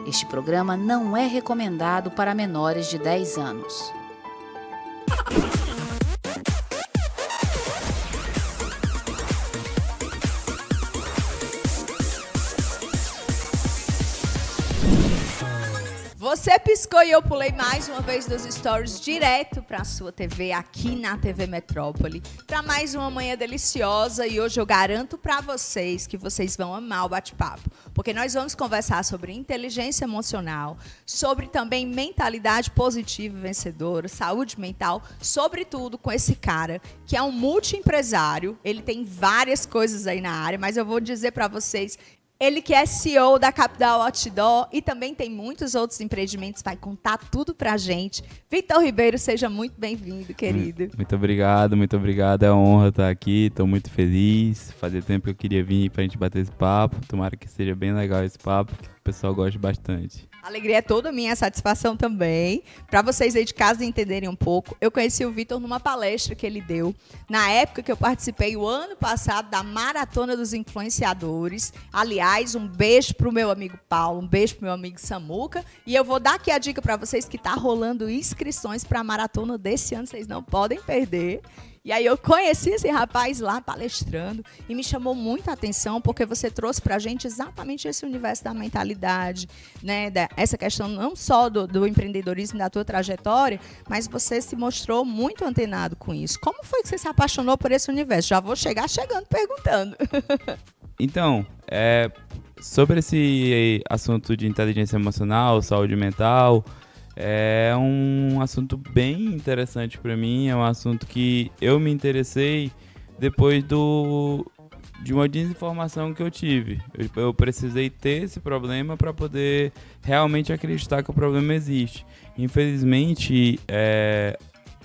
Este programa não é recomendado para menores de 10 anos. Você piscou e eu pulei mais uma vez dos stories direto para a sua TV, aqui na TV Metrópole, para mais uma manhã deliciosa. E hoje eu garanto para vocês que vocês vão amar o bate-papo, porque nós vamos conversar sobre inteligência emocional, sobre também mentalidade positiva e vencedora, saúde mental, sobretudo com esse cara que é um multiempresário. Ele tem várias coisas aí na área, mas eu vou dizer para vocês. Ele que é CEO da Capital Outdoor e também tem muitos outros empreendimentos, vai contar tudo pra gente. Vitor Ribeiro, seja muito bem-vindo, querido. Muito obrigado, muito obrigado. É uma honra estar aqui, estou muito feliz. Fazia tempo que eu queria vir pra gente bater esse papo. Tomara que seja bem legal esse papo, que o pessoal goste bastante. A alegria é toda minha, a satisfação também. Para vocês aí de casa entenderem um pouco, eu conheci o Vitor numa palestra que ele deu, na época que eu participei o ano passado da Maratona dos Influenciadores. Aliás, um beijo pro meu amigo Paulo, um beijo pro meu amigo Samuca. E eu vou dar aqui a dica para vocês que tá rolando inscrições para a maratona desse ano, vocês não podem perder. E aí eu conheci esse rapaz lá palestrando e me chamou muita atenção porque você trouxe pra gente exatamente esse universo da mentalidade, né? Essa questão não só do empreendedorismo, da tua trajetória, mas você se mostrou muito antenado com isso. Como foi que você se apaixonou por esse universo? Já vou chegando perguntando. Então, sobre esse assunto de inteligência emocional, saúde mental, é um assunto bem interessante para mim, é um assunto que eu me interessei depois de uma desinformação que eu tive. Eu precisei ter esse problema para poder realmente acreditar que o problema existe. Infelizmente,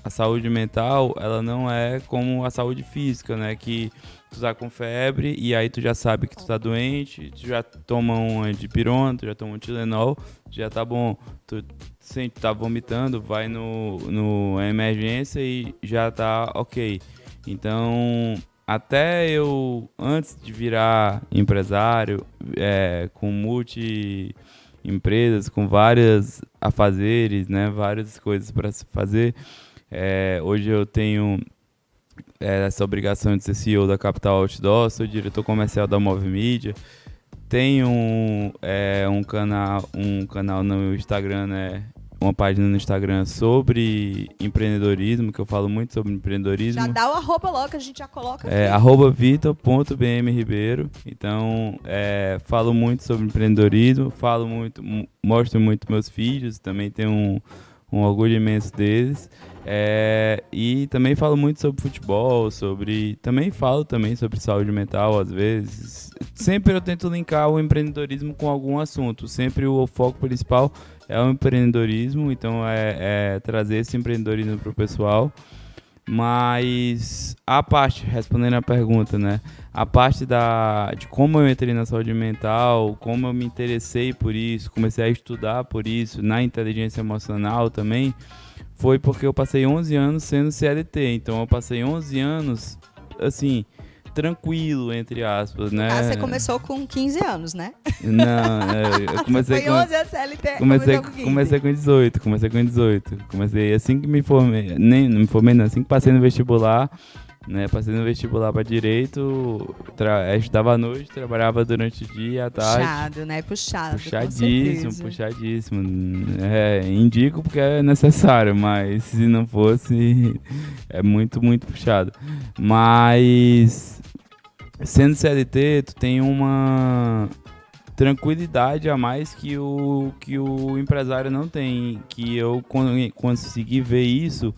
a saúde mental, ela não é como a saúde física, né? Que tu tá com febre e aí tu já sabe que tu tá doente, tu já toma um dipirona, tu já toma um Tilenol, já tá bom. Tu sente, tá vomitando, vai no emergência e já tá ok. Então, até eu, antes de virar empresário, com multi-empresas, com várias afazeres, né? Várias coisas para se fazer, hoje eu tenho essa obrigação de ser CEO da Capital Outdoor, sou diretor comercial da Movimídia, tenho um canal no Instagram, né? Uma página no Instagram sobre empreendedorismo, que eu falo muito sobre empreendedorismo. Já dá o arroba logo que a gente já coloca aqui. @vitor.bmribeiro. Então, falo muito sobre empreendedorismo, mostro muito meus filhos, também tenho um orgulho imenso deles. E também falo muito sobre futebol, também falo sobre saúde mental, às vezes. Sempre eu tento linkar o empreendedorismo com algum assunto. Sempre o foco principal é o empreendedorismo, então trazer esse empreendedorismo para o pessoal. Mas respondendo a pergunta, né? A parte de como eu entrei na saúde mental, como eu me interessei por isso, comecei a estudar por isso, na inteligência emocional também, foi porque eu passei 11 anos sendo CLT. Então eu passei 11 anos, assim, tranquilo, entre aspas, né? Você começou com 15 anos, né? Não, eu comecei com 11 a CLT, comecei com 18. Comecei assim que me formei, nem não me formei não, assim que passei no vestibular, né? Passei no vestibular para direito, estudava à noite, trabalhava durante o dia e à tarde. Puxado, né? Puxadíssimo. Indico porque é necessário, mas se não fosse, é muito, muito puxado. Mas sendo CLT, tu tem uma tranquilidade a mais que o empresário não tem, que eu consegui ver isso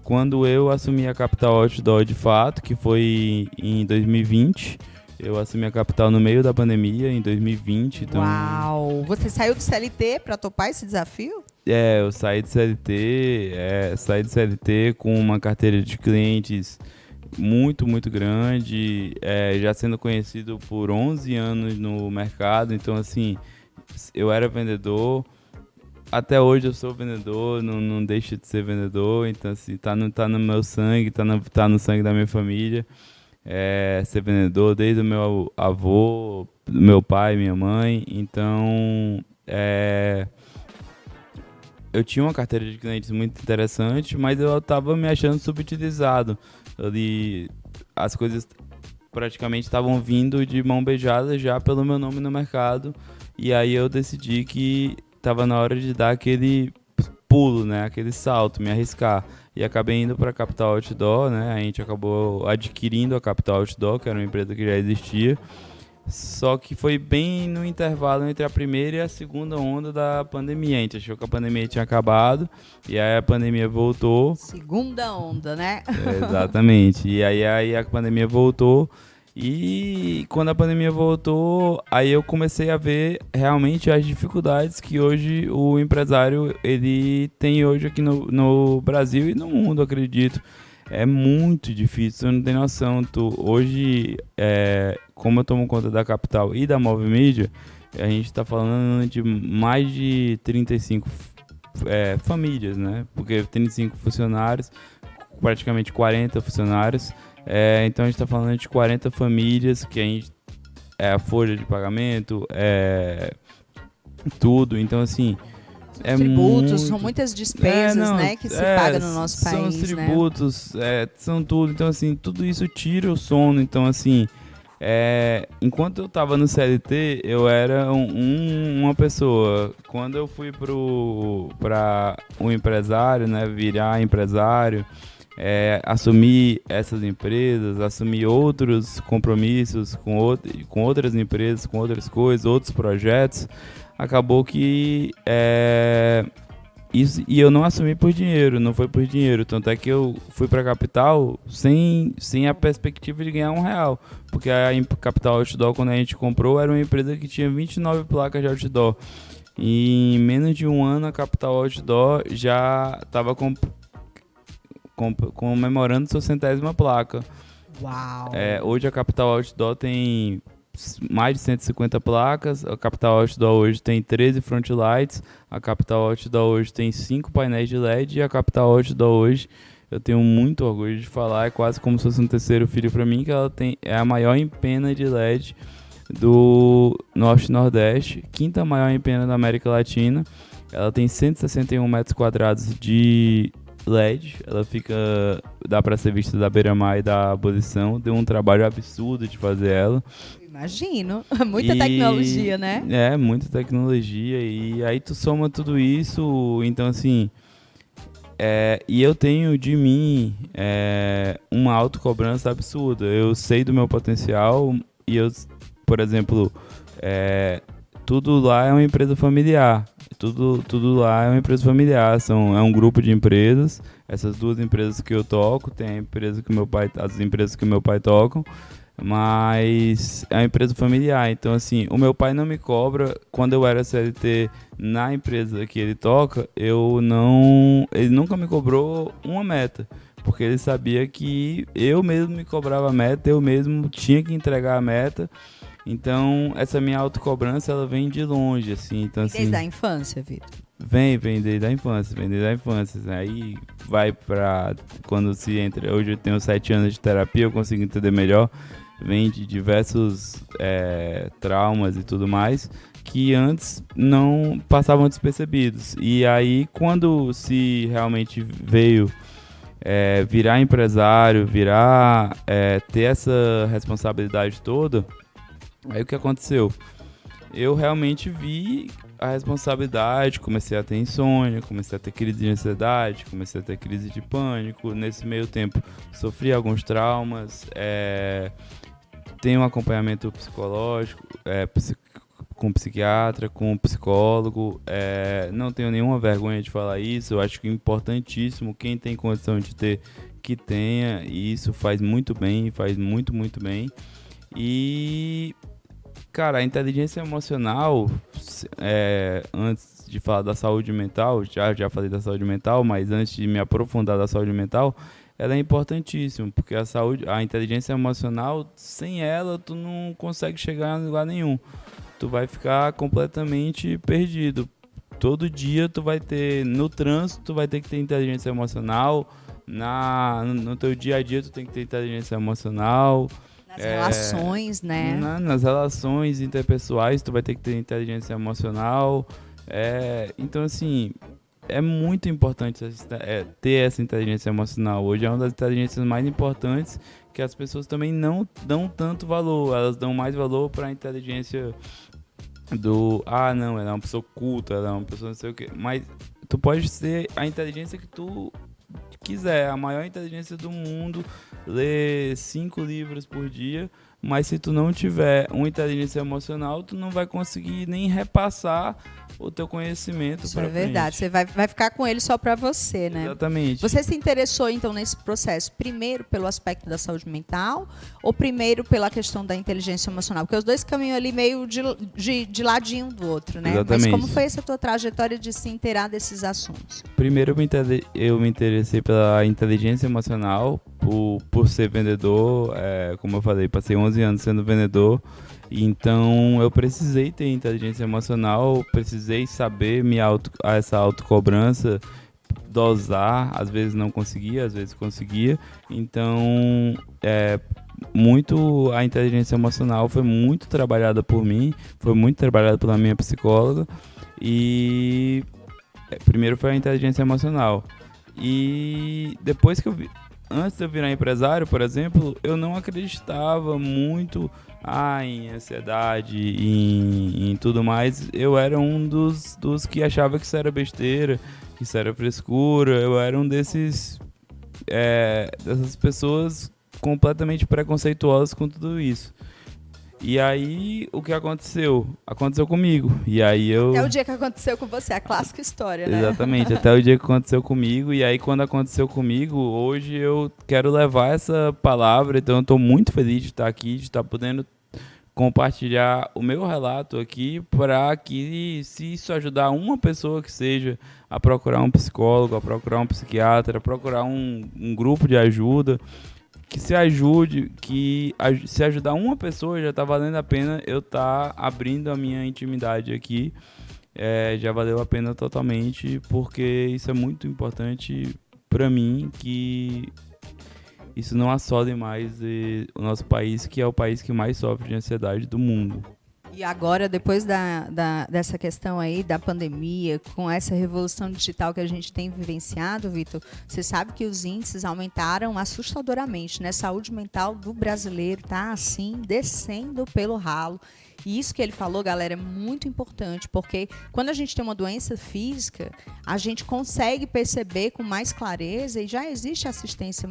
quando eu assumi a Capital Outdoor de fato, que foi em 2020. Eu assumi a Capital no meio da pandemia, em 2020. Então... Uau! Você saiu do CLT para topar esse desafio? Eu saí do CLT com uma carteira de clientes muito, muito grande, já sendo conhecido por 11 anos no mercado. Então, assim, eu era vendedor, até hoje eu sou vendedor, não deixo de ser vendedor, então assim, tá no meu sangue, tá no sangue da minha família, ser vendedor desde o meu avô, meu pai, minha mãe, então eu tinha uma carteira de clientes muito interessante, mas eu tava me achando subutilizado. Ali, as coisas praticamente estavam vindo de mão beijada já pelo meu nome no mercado, e aí eu decidi que tava na hora de dar aquele pulo, né, aquele salto, me arriscar. E acabei indo para a Capital Outdoor, né, a gente acabou adquirindo a Capital Outdoor, que era uma empresa que já existia. Só que foi bem no intervalo entre a primeira e a segunda onda da pandemia. A gente achou que a pandemia tinha acabado, e aí a pandemia voltou. Segunda onda, né? Exatamente. E aí a pandemia voltou. E quando a pandemia voltou, aí eu comecei a ver realmente as dificuldades que hoje o empresário ele tem hoje aqui no Brasil e no mundo, acredito. É muito difícil, você não tem noção. Hoje, como eu tomo conta da Capital e da Move Mídia, a gente está falando de mais de 35 famílias, né? Porque 35 funcionários, praticamente 40 funcionários. Então a gente está falando de 40 famílias, que a gente a folha de pagamento, tudo. Então, assim, tributos, são muitas despesas, né, que se paga no nosso país, são os né? tributos, são tudo. Então, assim, tudo isso tira o sono. Então, assim, enquanto eu estava no CLT, eu era uma pessoa. Quando eu fui para um empresário, né, virar empresário, assumir essas empresas, assumir outros compromissos com outras empresas, com outras coisas, outros projetos, acabou que isso, e eu não assumi por dinheiro, não foi por dinheiro, tanto é que eu fui para a Capital sem a perspectiva de ganhar R$1, porque a Capital Outdoor, quando a gente comprou, era uma empresa que tinha 29 placas de outdoor, e em menos de um ano a Capital Outdoor já estava comemorando sua 100ª placa. Uau! Hoje a Capital Outdoor tem mais de 150 placas, a Capital Outdoor hoje tem 13 front lights, a Capital Outdoor hoje tem 5 painéis de LED, e a Capital Outdoor hoje, eu tenho muito orgulho de falar, é quase como se fosse um terceiro filho para mim, que ela é a maior empena de LED do Norte e Nordeste, quinta maior empena da América Latina. Ela tem 161 metros quadrados de LED, dá para ser vista da beira-mar e da Abolição. Deu um trabalho absurdo de fazer ela. Imagino, muita tecnologia, né? Muita tecnologia, e aí tu soma tudo isso, então assim, e eu tenho de mim uma autocobrança absurda. Eu sei do meu potencial, e eu, por exemplo, tudo lá é uma empresa familiar. Tudo lá é uma empresa familiar, é um grupo de empresas. Essas duas empresas que eu toco, tem as empresas que meu pai toca, mas é uma empresa familiar. Então, assim, o meu pai não me cobra. Quando eu era CLT na empresa que ele toca, ele nunca me cobrou uma meta, porque ele sabia que eu mesmo me cobrava a meta, eu mesmo tinha que entregar a meta. Então, essa minha autocobrança, ela vem de longe, assim. Então, assim, desde a infância, Vitor? Vem desde a infância, Aí vai pra quando se entra. Hoje eu tenho 7 anos de terapia, eu consigo entender melhor. Vem de diversos traumas e tudo mais, que antes não passavam despercebidos. E aí, quando se realmente veio virar empresário, ter essa responsabilidade toda, aí o que aconteceu? Eu realmente vi a responsabilidade, comecei a ter insônia, comecei a ter crise de ansiedade, comecei a ter crise de pânico. Nesse meio tempo, sofri alguns traumas, tenho um acompanhamento psicológico, com psiquiatra, com psicólogo, não tenho nenhuma vergonha de falar isso. Eu acho que é importantíssimo, quem tem condição de ter, que tenha, e isso faz muito bem, faz muito, muito bem. E, cara, a inteligência emocional, antes de falar da saúde mental, já falei da saúde mental, mas antes de me aprofundar da saúde mental, ela é importantíssima, porque a inteligência emocional, sem ela, tu não consegue chegar em lugar nenhum. Tu vai ficar completamente perdido. todo dia tu vai ter, no trânsito tu vai ter que ter inteligência emocional, no teu dia a dia tu tem que ter inteligência emocional. Nas relações, né? Nas relações interpessoais tu vai ter que ter inteligência emocional. Então, assim, é muito importante ter essa inteligência emocional. Hoje é uma das inteligências mais importantes que as pessoas também não dão tanto valor. Elas dão mais valor para a inteligência não, ela é uma pessoa culta, ela é uma pessoa não sei o quê. Mas tu pode ser a inteligência que tu quiser, a maior inteligência do mundo, ler 5 livros por dia, mas se tu não tiver uma inteligência emocional, tu não vai conseguir nem repassar o teu conhecimento. Isso é verdade, você vai ficar com ele só para você, né? Exatamente. Você se interessou, então, nesse processo, primeiro pelo aspecto da saúde mental ou primeiro pela questão da inteligência emocional? Porque os dois caminham ali meio de ladinho do outro, né? Exatamente. Mas como foi essa tua trajetória de se inteirar desses assuntos? Primeiro eu me interessei pela inteligência emocional, por ser vendedor. Como eu falei, passei 11 anos sendo vendedor. Então eu precisei ter inteligência emocional, precisei saber essa autocobrança, dosar, às vezes não conseguia, às vezes conseguia. Então a inteligência emocional foi muito trabalhada por mim, foi muito trabalhada pela minha psicóloga. E primeiro foi a inteligência emocional. E depois antes de eu virar empresário, por exemplo, eu não acreditava muito em ansiedade, em tudo mais. Eu era um dos que achava que isso era besteira, que isso era frescura. Eu era um dessas pessoas completamente preconceituosas com tudo isso. E aí, o que aconteceu? Aconteceu comigo. E aí Até o dia que aconteceu com você, a clássica história, né? Exatamente, até o dia que aconteceu comigo. E aí, quando aconteceu comigo, hoje eu quero levar essa palavra. Então, eu estou muito feliz de estar aqui, de estar podendo compartilhar o meu relato aqui, para que, se isso ajudar uma pessoa que seja a procurar um psicólogo, a procurar um psiquiatra, a procurar um grupo de ajuda, que se ajude, se ajudar uma pessoa já está valendo a pena eu estar abrindo a minha intimidade aqui. Já valeu a pena totalmente, porque isso é muito importante para mim, que isso não assole mais o nosso país, que é o país que mais sofre de ansiedade do mundo. E agora, depois dessa questão aí da pandemia, com essa revolução digital que a gente tem vivenciado, Vitor, você sabe que os índices aumentaram assustadoramente, né? Saúde mental do brasileiro está, assim, descendo pelo ralo. E isso que ele falou, galera, é muito importante, porque quando a gente tem uma doença física, a gente consegue perceber com mais clareza, e já existe assistência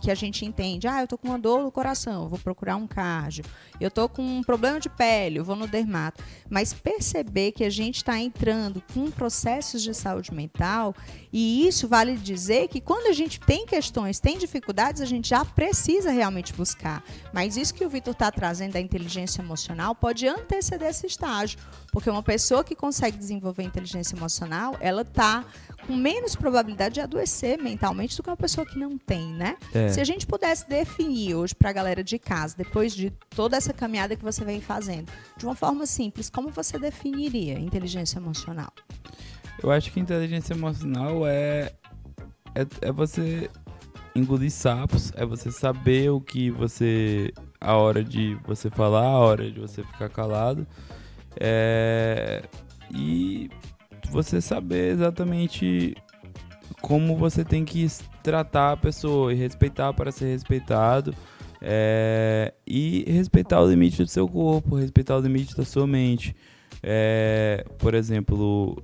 que a gente entende. Eu estou com uma dor no coração, eu vou procurar um cardio. Eu estou com um problema de pele, eu vou no dermato. Mas perceber que a gente está entrando com processos de saúde mental, e isso vale dizer que quando a gente tem questões, tem dificuldades, a gente já precisa realmente buscar. Mas isso que o Vitor está trazendo da inteligência emocional pode anteceder esse estágio, porque uma pessoa que consegue desenvolver inteligência emocional, ela está com menos probabilidade de adoecer mentalmente do que uma pessoa que não tem, né? Se a gente pudesse definir hoje para a galera de casa, depois de toda essa caminhada que você vem fazendo, de uma forma simples, como você definiria inteligência emocional? Eu acho que inteligência emocional é você engolir sapos, é você saber a hora de você falar, a hora de você ficar calado, e você saber exatamente como você tem que tratar a pessoa e respeitar para ser respeitado, e respeitar o limite do seu corpo, respeitar o limite da sua mente. Por exemplo,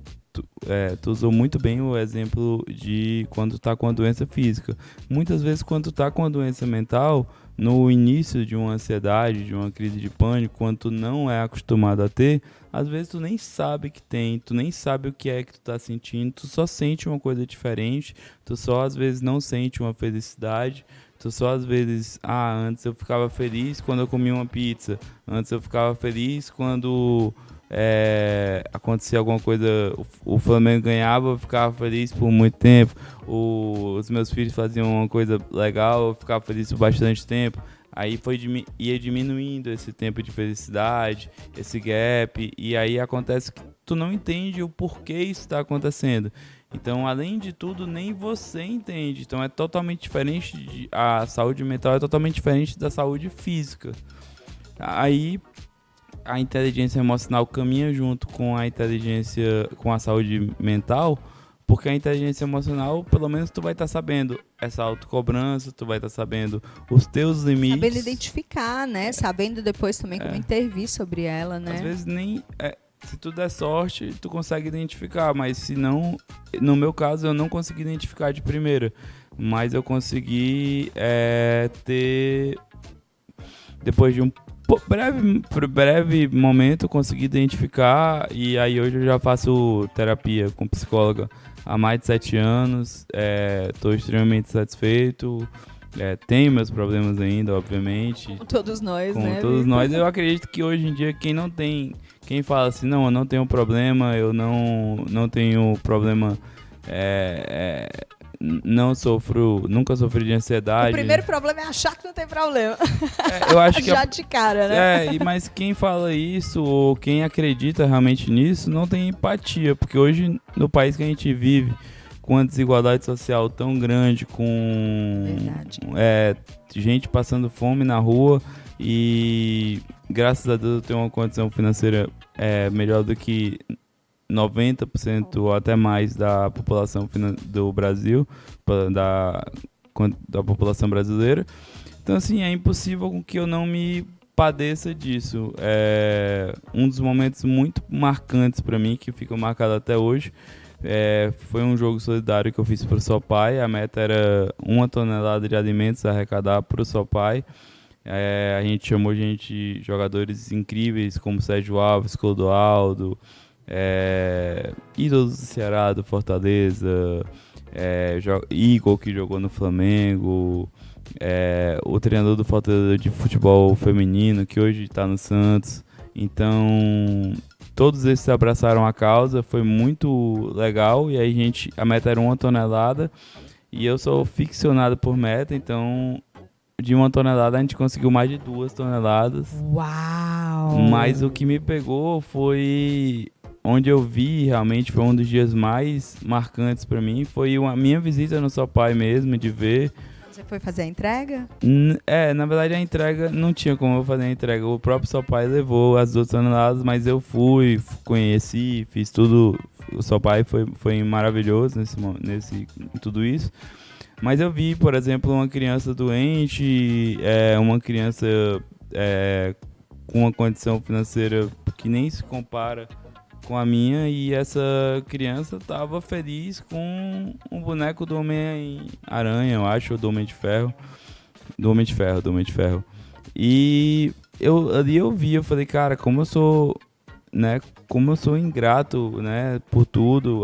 tu usou muito bem o exemplo de quando tá com a doença física. Muitas vezes, quando tu tá com a doença mental, no início de uma ansiedade, de uma crise de pânico, quando tu não é acostumado a ter, às vezes tu nem sabe que tem, tu nem sabe o que é que tu tá sentindo, tu só sente uma coisa diferente, tu só às vezes não sente uma felicidade, tu só às vezes, antes eu ficava feliz quando eu comia uma pizza, antes eu ficava feliz quando acontecia alguma coisa, o Flamengo ganhava, eu ficava feliz por muito tempo, os meus filhos faziam uma coisa legal, eu ficava feliz por bastante tempo. Aí ia diminuindo esse tempo de felicidade, esse gap, e aí acontece que tu não entende o porquê isso está acontecendo. Então, além de tudo, nem você entende. Então, é totalmente diferente. A saúde mental é totalmente diferente da saúde física. Aí, a inteligência emocional caminha junto com a inteligência, com a saúde mental, porque a inteligência emocional, pelo menos tu vai estar sabendo essa autocobrança, tu vai estar sabendo os teus limites. Sabendo identificar, né? Sabendo depois também como intervir sobre ela, né? Às vezes nem... se tu der sorte, tu consegue identificar, mas se não... No meu caso, eu não consegui identificar de primeira, mas eu consegui ter... Depois de um breve momento, eu consegui identificar, e aí hoje eu já faço terapia com psicóloga há mais de 7 anos, estou extremamente satisfeito, tenho meus problemas ainda, obviamente. Com todos nós, né? Com todos nós. Eu acredito que hoje em dia quem fala assim, não, eu não tenho problema, eu não tenho problema, nunca sofri de ansiedade. O primeiro problema é achar que não tem problema. Eu acho que já de cara, né? Mas quem fala isso, ou quem acredita realmente nisso, não tem empatia, porque hoje, no país que a gente vive, com uma desigualdade social tão grande, com gente passando fome na rua, e graças a Deus eu tenho uma condição financeira melhor do que 90% ou até mais da população do Brasil, da população brasileira. Então, assim, é impossível com que eu não me padeça disso. Um dos momentos muito marcantes para mim, que fica marcado até hoje, foi um jogo solidário que eu fiz para o Sopai. A meta era 1 tonelada de alimentos a arrecadar para o Sopai. A gente chamou jogadores incríveis como Sérgio Alves, Clodoaldo, ídolos do Ceará, do Fortaleza, Igor, que jogou no Flamengo, o treinador do Fortaleza de futebol feminino, que hoje está no Santos. Então, todos esses abraçaram a causa, foi muito legal. E aí a meta era 1 tonelada, e eu sou ficcionado por meta, então de 1 tonelada a gente conseguiu mais de 2 toneladas. Uau! Mas o que me pegou foi... Onde eu vi, realmente, foi um dos dias mais marcantes para mim, foi a minha visita no Sopai mesmo, de ver... Você foi fazer a entrega? Na verdade a entrega, não tinha como eu fazer a entrega, o próprio Sopai levou as 2 toneladas, mas eu fui, conheci, fiz tudo, o Sopai foi maravilhoso nesse tudo isso. Mas eu vi, por exemplo, uma criança doente, uma criança com uma condição financeira que nem se compara com a minha, e essa criança estava feliz com um boneco do Homem-Aranha, eu acho, ou do Homem de Ferro. Do Homem de Ferro. E eu vi, eu falei, cara, como eu sou ingrato, né, por tudo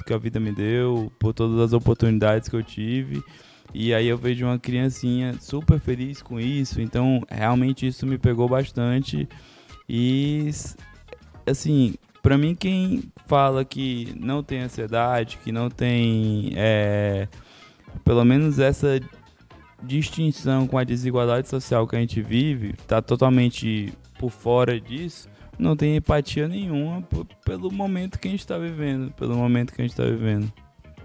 que a vida me deu, por todas as oportunidades que eu tive. E aí eu vejo uma criancinha super feliz com isso, então realmente isso me pegou bastante. E, assim, pra mim, quem fala que não tem ansiedade, que não tem, pelo menos essa distinção com a desigualdade social que a gente vive, tá totalmente por fora disso, não tem empatia nenhuma pelo momento que a gente está vivendo,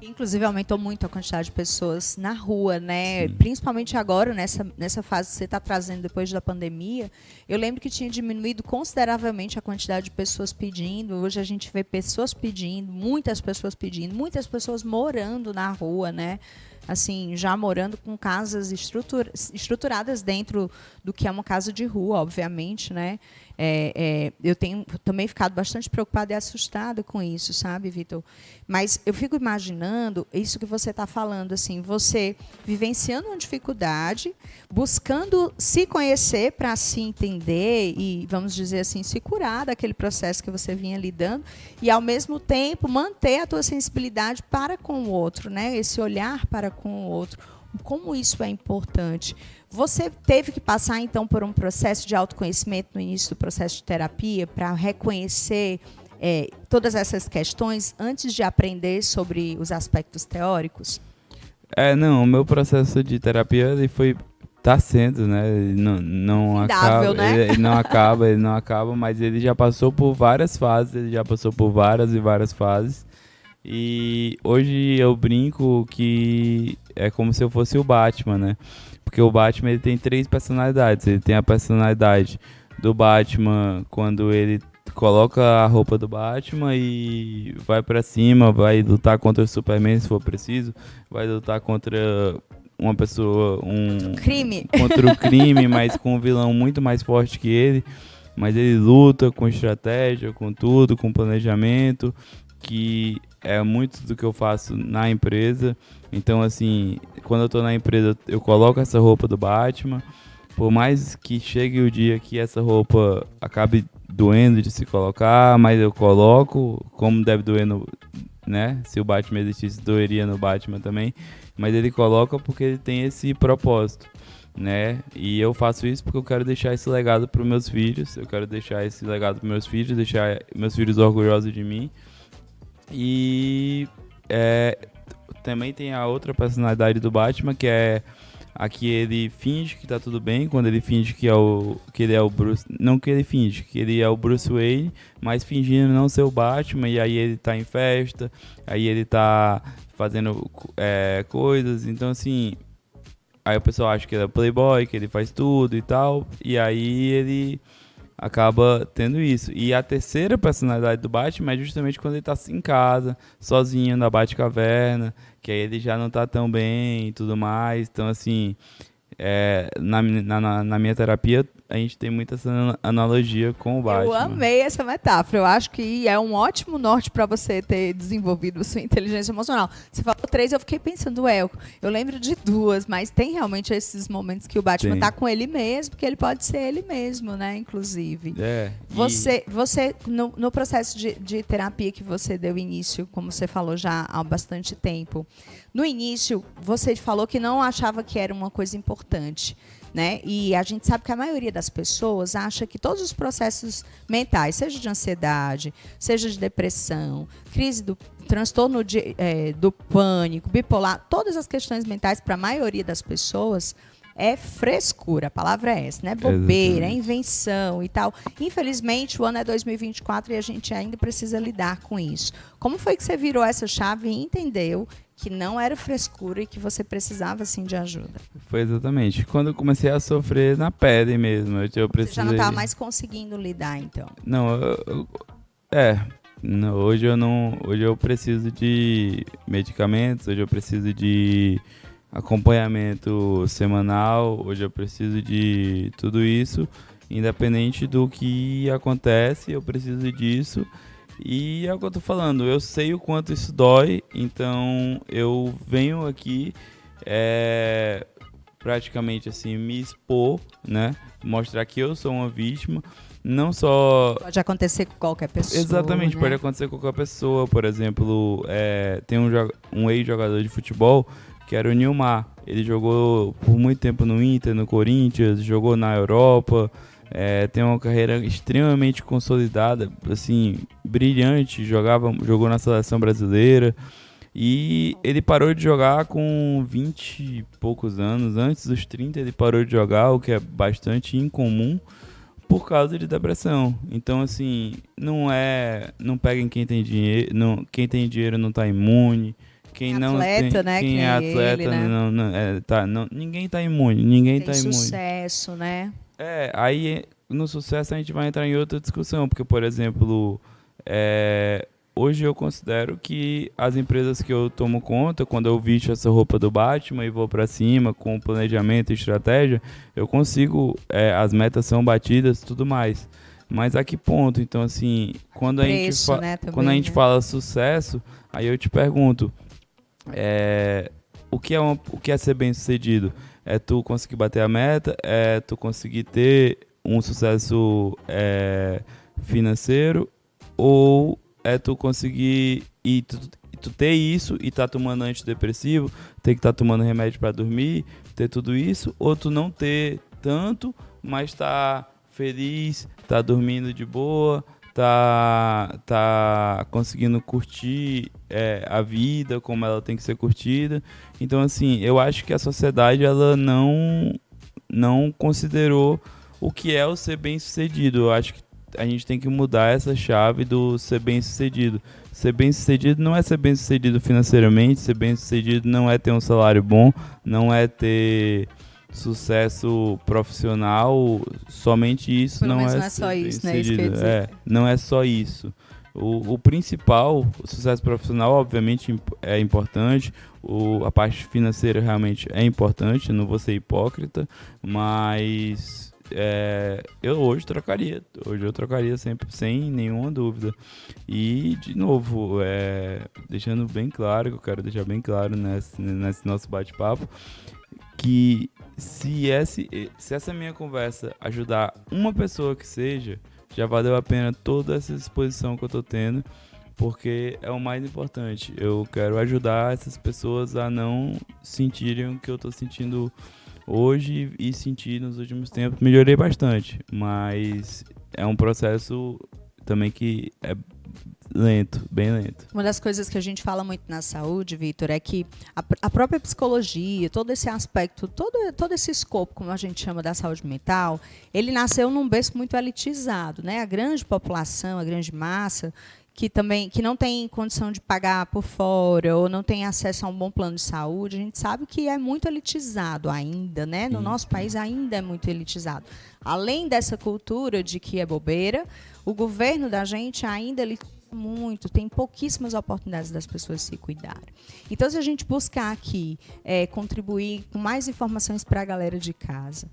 Inclusive, aumentou muito a quantidade de pessoas na rua, né? Sim. Principalmente agora, nessa fase que você está trazendo depois da pandemia. Eu lembro que tinha diminuído consideravelmente a quantidade de pessoas pedindo. Hoje a gente vê pessoas pedindo, muitas pessoas morando na rua, né? Assim, já morando com casas estruturadas dentro do que é uma casa de rua, obviamente, né? Eu tenho também ficado bastante preocupada e assustada com isso, sabe, Vitor? Mas eu fico imaginando isso que você está falando, assim, você vivenciando uma dificuldade, buscando se conhecer para se entender e, vamos dizer assim, se curar daquele processo que você vinha lidando e, ao mesmo tempo, manter a tua sensibilidade para com o outro, né? Esse olhar para com o outro. Como isso é importante. Você teve que passar, então, por um processo de autoconhecimento no início do processo de terapia para reconhecer todas essas questões antes de aprender sobre os aspectos teóricos? Não, o meu processo de terapia ele foi Tá sendo, né? Ele não Indável, acaba, né? ele não acaba, mas ele já passou por várias fases, ele já passou por várias e várias fases. E hoje eu brinco que é como se eu fosse o Batman, né? Porque o Batman ele tem 3 personalidades. Ele tem a personalidade do Batman quando ele coloca a roupa do Batman e vai pra cima, vai lutar contra o Superman se for preciso, vai lutar contra uma pessoa, Crime. contra o crime, mas com um vilão muito mais forte que ele. Mas ele luta com estratégia, com tudo, com planejamento, que é muito do que eu faço na empresa. Então, assim, quando eu tô na empresa, eu coloco essa roupa do Batman. Por mais que chegue o dia que essa roupa acabe doendo de se colocar, mas eu coloco, como deve doer no, né? Se o Batman existisse, doeria no Batman também. Mas ele coloca porque ele tem esse propósito, né? E eu faço isso porque eu quero deixar esse legado para os meus filhos. Eu quero deixar esse legado para meus filhos, deixar meus filhos orgulhosos de mim. E também tem a outra personalidade do Batman, que é a que ele finge que tá tudo bem, quando ele finge que ele é o Bruce, não que ele finge, que ele é o Bruce Wayne, mas fingindo não ser o Batman, e aí ele tá em festa, aí ele tá fazendo coisas, então assim, aí o pessoal acha que ele é playboy, que ele faz tudo e tal, e aí ele acaba tendo isso. E a terceira personalidade do Batman é justamente quando ele tá em casa, sozinho na Batcaverna, que aí ele já não tá tão bem e tudo mais. Então, assim, na minha terapia, a gente tem muita essa analogia com o Batman. Eu amei essa metáfora. Eu acho que é um ótimo norte para você ter desenvolvido sua inteligência emocional. Você falou 3, eu fiquei pensando, eu lembro de 2, mas tem realmente esses momentos que o Batman tá com ele mesmo, porque ele pode ser ele mesmo, né, inclusive. Você no processo de terapia que você deu início, como você falou já há bastante tempo, no início você falou que não achava que era uma coisa importante, né? E a gente sabe que a maioria das pessoas acha que todos os processos mentais, seja de ansiedade, seja de depressão, crise do transtorno do pânico, bipolar, todas as questões mentais, para a maioria das pessoas, é frescura, a palavra é essa, né? Bobeira, é invenção e tal. Infelizmente, o ano é 2024 e a gente ainda precisa lidar com isso. Como foi que você virou essa chave e entendeu que não era frescura e que você precisava, sim, de ajuda? Foi exatamente. Quando eu comecei a sofrer na pele mesmo, eu precisei... Você já não estava mais conseguindo lidar, então? Não, hoje eu preciso de medicamentos, hoje eu preciso de acompanhamento semanal, hoje eu preciso de tudo isso, independente do que acontece, eu preciso disso. E é o que eu tô falando, eu sei o quanto isso dói, então eu venho aqui praticamente assim me expor, né? Mostrar que eu sou uma vítima, não só... Pode acontecer com qualquer pessoa. Exatamente, né? Pode acontecer com qualquer pessoa. Por exemplo, tem um ex-jogador de futebol que era o Nilmar. Ele jogou por muito tempo no Inter, no Corinthians, jogou na Europa... tem uma carreira extremamente consolidada, assim, brilhante, jogou na seleção brasileira e ele parou de jogar com 20 e poucos anos, antes dos 30 ele parou de jogar, o que é bastante incomum por causa de depressão. Então, assim, não peguem quem tem dinheiro, quem tem dinheiro não tá imune. Quem não atleta, tem, né? quem é atleta, ele, né? Ninguém tá imune, ninguém tá imune. Sucesso, né? Aí no sucesso a gente vai entrar em outra discussão, porque, por exemplo, hoje eu considero que as empresas que eu tomo conta, quando eu visto essa roupa do Batman e vou para cima com planejamento e estratégia, eu consigo, as metas são batidas, tudo mais. Mas a que ponto? Então, assim, quando a gente fala sucesso, aí eu te pergunto, o que é ser bem-sucedido? É tu conseguir bater a meta, é tu conseguir ter um sucesso financeiro, ou é tu conseguir tu ter isso e tá tomando antidepressivo, ter que tá tomando remédio para dormir, ter tudo isso, ou tu não ter tanto, mas tá feliz, tá dormindo de boa, tá conseguindo curtir a vida como ela tem que ser curtida. Então, assim, eu acho que a sociedade ela não não considerou o que é o ser bem-sucedido. Eu acho que a gente tem que mudar essa chave do ser bem-sucedido. Ser bem-sucedido não é ser bem-sucedido financeiramente, ser bem-sucedido não é ter um salário bom, não é ter sucesso profissional, somente isso. Pelo não menos é não é só isso, né? Isso bem-sucedido. quer dizer. Não é só isso. O principal, o sucesso profissional, obviamente é importante, a parte financeira realmente é importante, não vou ser hipócrita, mas hoje eu trocaria sempre, sem nenhuma dúvida. E, de novo, deixando bem claro, que eu quero deixar bem claro nesse nosso bate-papo, que se essa minha conversa ajudar uma pessoa que seja, já valeu a pena toda essa exposição que eu tô tendo, porque é o mais importante. Eu quero ajudar essas pessoas a não sentirem o que eu tô sentindo hoje e senti nos últimos tempos. Melhorei bastante, mas é um processo também que é lento, bem lento. Uma das coisas que a gente fala muito na saúde, Vitor, é que a própria psicologia, todo esse aspecto, todo esse escopo, como a gente chama da saúde mental, ele nasceu num berço muito elitizado, né? A grande população, a grande massa, que não tem condição de pagar por fora ou não tem acesso a um bom plano de saúde, a gente sabe que é muito elitizado ainda, né? No nosso país ainda é muito elitizado. Além dessa cultura de que é bobeira, o governo da gente ainda muito, tem pouquíssimas oportunidades das pessoas se cuidarem. Então, se a gente buscar aqui contribuir com mais informações para a galera de casa,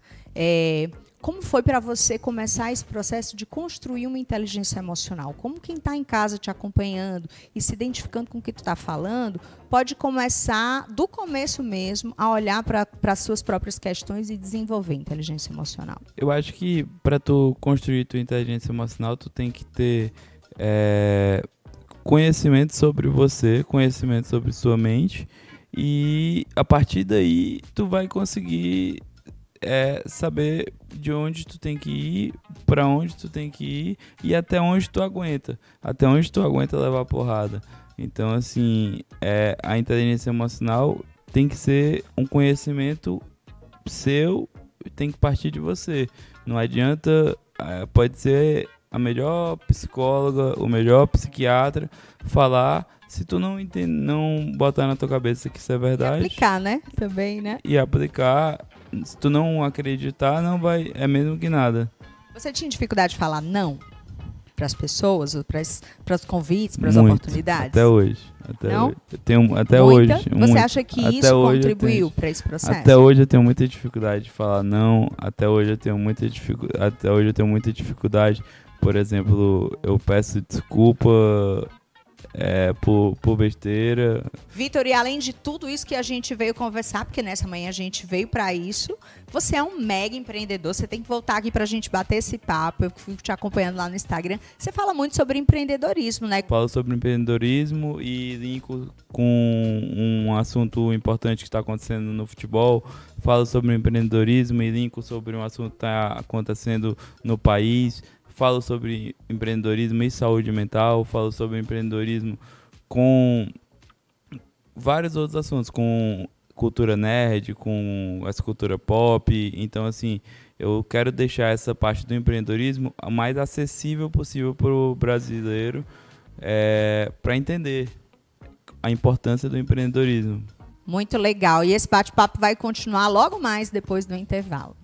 como foi para você começar esse processo de construir uma inteligência emocional? Como quem está em casa te acompanhando e se identificando com o que tu está falando, pode começar, do começo mesmo, a olhar para as suas próprias questões e desenvolver inteligência emocional? Eu acho que para tu construir tua inteligência emocional, tu tem que ter conhecimento sobre você, conhecimento sobre sua mente, e a partir daí tu vai conseguir saber de onde tu tem que ir, para onde tu tem que ir e até onde tu aguenta levar porrada. Então, assim, a inteligência emocional tem que ser um conhecimento seu, tem que partir de você. Não adianta, pode ser a melhor psicóloga, o melhor psiquiatra falar, se tu não botar na tua cabeça que isso é verdade. E aplicar, né? Também, né? E aplicar, se tu não acreditar, não vai, é mesmo que nada. Você tinha dificuldade de falar não para as pessoas, para os convites, para as oportunidades? Até hoje. Não? Hoje. Eu tenho, até muita? hoje. Você acha que isso contribuiu para esse processo? Até hoje eu tenho muita dificuldade de falar não. Até hoje eu tenho muita dificuldade. Por exemplo, eu peço desculpa por besteira. Vitor, e além de tudo isso que a gente veio conversar, porque nessa manhã a gente veio para isso, você é um mega empreendedor, você tem que voltar aqui para a gente bater esse papo, eu fico te acompanhando lá no Instagram. Você fala muito sobre empreendedorismo, né? Falo sobre empreendedorismo e linko com um assunto importante que está acontecendo no futebol. Falo sobre empreendedorismo e linko sobre um assunto que está acontecendo no país. Falo sobre empreendedorismo e saúde mental, falo sobre empreendedorismo com vários outros assuntos, com cultura nerd, com essa cultura pop. Então, assim, eu quero deixar essa parte do empreendedorismo a mais acessível possível para o brasileiro, para entender a importância do empreendedorismo. Muito legal. E esse bate-papo vai continuar logo mais depois do intervalo.